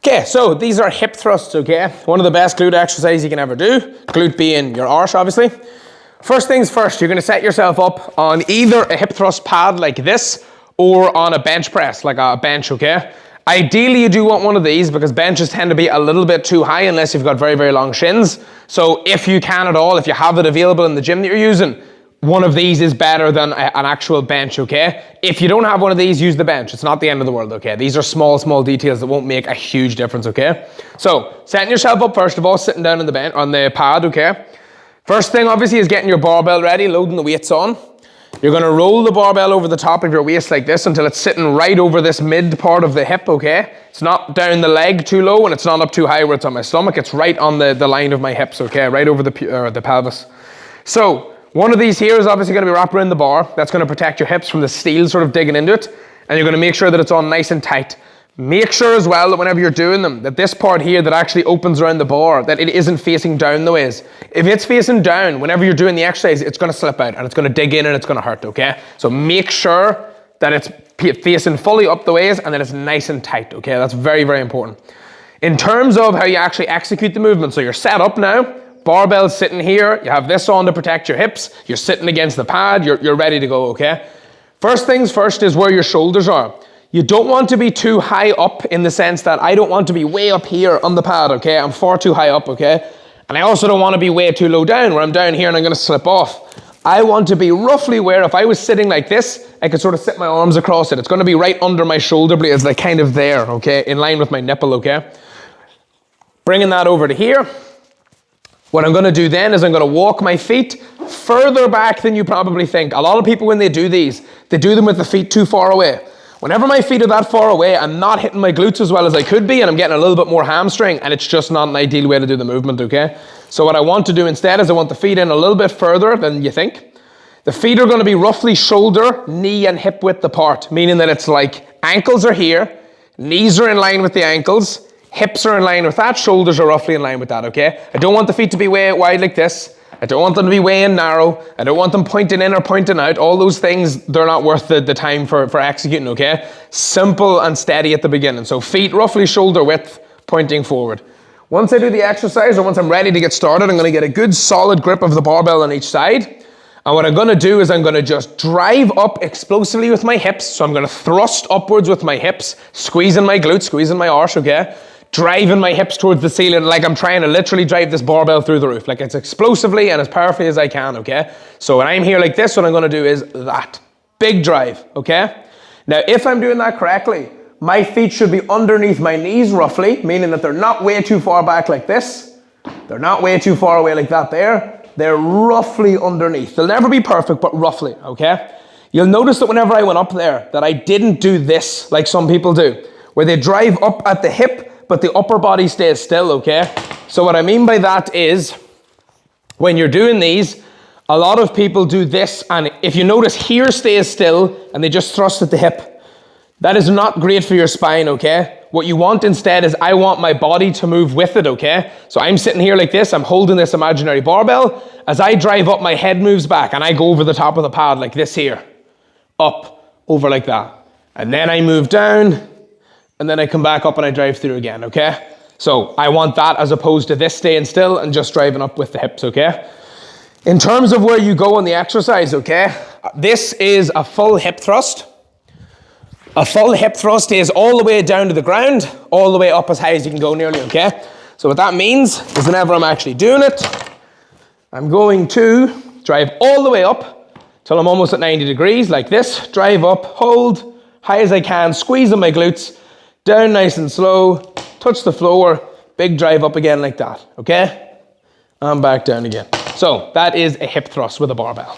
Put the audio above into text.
Okay, so these are hip thrusts, okay? One of the best glute exercises you can ever do. Glute being your arse, obviously. First things first, you're gonna set yourself up on either a hip thrust pad like this or on a bench press, like a bench, okay? Ideally, you do want one of these because benches tend to be a little bit too high unless you've got very, very long shins. So if you can at all, if you have it available in the gym that you're using, one of these is better than an actual bench, okay? If you don't have one of these, use the bench. It's not the end of the world, okay? These are small, small details that won't make a huge difference, okay? So, setting yourself up first of all, sitting down on the bench, on the pad, okay? First thing, obviously, is getting your barbell ready, loading the weights on. You're gonna roll the barbell over the top of your waist like this until it's sitting right over this mid part of the hip, okay? It's not down the leg too low and it's not up too high where it's on my stomach. It's right on the line of my hips, okay? Right over the pelvis. So, one of these here is obviously going to be wrapped around the bar. That's going to protect your hips from the steel sort of digging into it. And you're going to make sure that it's on nice and tight. Make sure as well that whenever you're doing them, that this part here that actually opens around the bar, that it isn't facing down the ways. If it's facing down, whenever you're doing the exercise, it's going to slip out and it's going to dig in and it's going to hurt, okay? So make sure that it's facing fully up the ways and that it's nice and tight, okay? That's very, very important. In terms of how you actually execute the movement, so you're set up now. Barbell's sitting here, you have this on to protect your hips, you're sitting against the pad, you're ready to go, okay? First things first is where your shoulders are. You don't want to be too high up in the sense that I don't want to be way up here on the pad, okay? I'm far too high up, okay? And I also don't want to be way too low down where I'm down here and I'm going to slip off. I want to be roughly where if I was sitting like this, I could sort of sit my arms across it. It's going to be right under my shoulder blades, like kind of there, okay? In line with my nipple, okay? Bringing that over to here. What I'm going to do then is I'm going to walk my feet further back than you probably think. A lot of people when they do these, they do them with the feet too far away. Whenever my feet are that far away, I'm not hitting my glutes as well as I could be and I'm getting a little bit more hamstring and it's just not an ideal way to do the movement, okay? So what I want to do instead is I want the feet in a little bit further than you think. The feet are going to be roughly shoulder, knee and hip width apart, meaning that it's like ankles are here, knees are in line with the ankles, hips are in line with that, shoulders are roughly in line with that, okay? I don't want the feet to be way wide like this. I don't want them to be way in narrow. I don't want them pointing in or pointing out. All those things, they're not worth the time for executing, okay? Simple and steady at the beginning. So feet roughly shoulder width, pointing forward. Once I do the exercise, or once I'm ready to get started, I'm gonna get a good solid grip of the barbell on each side. And what I'm gonna do is I'm gonna just drive up explosively with my hips. So I'm gonna thrust upwards with my hips, squeezing my glutes, squeezing my arse, okay? Driving my hips towards the ceiling like I'm trying to literally drive this barbell through the roof. Like it's explosively and as powerfully as I can, okay? So when I'm here like this, what I'm gonna do is that. Big drive, okay? Now, if I'm doing that correctly, my feet should be underneath my knees roughly, meaning that they're not way too far back like this. They're not way too far away like that there. They're roughly underneath. They'll never be perfect, but roughly, okay? You'll notice that whenever I went up there, that I didn't do this like some people do, where they drive up at the hip, but the upper body stays still, okay? So what I mean by that is, when you're doing these, a lot of people do this, and if you notice here stays still, and they just thrust at the hip. That is not great for your spine, okay? What you want instead is, I want my body to move with it, okay? So I'm sitting here like this, I'm holding this imaginary barbell. As I drive up, my head moves back, and I go over the top of the pad like this here. Up, over like that. And then I move down, and then I come back up and I drive through again, okay? So I want that as opposed to this staying still and just driving up with the hips, okay? In terms of where you go on the exercise, okay? This is a full hip thrust. A full hip thrust is all the way down to the ground, all the way up as high as you can go nearly, okay? So what that means is whenever I'm actually doing it, I'm going to drive all the way up till I'm almost at 90 degrees like this, drive up, hold, high as I can, squeeze on my glutes, down nice and slow, touch the floor, big drive up again like that, okay? And back down again. So that is a hip thrust with a barbell.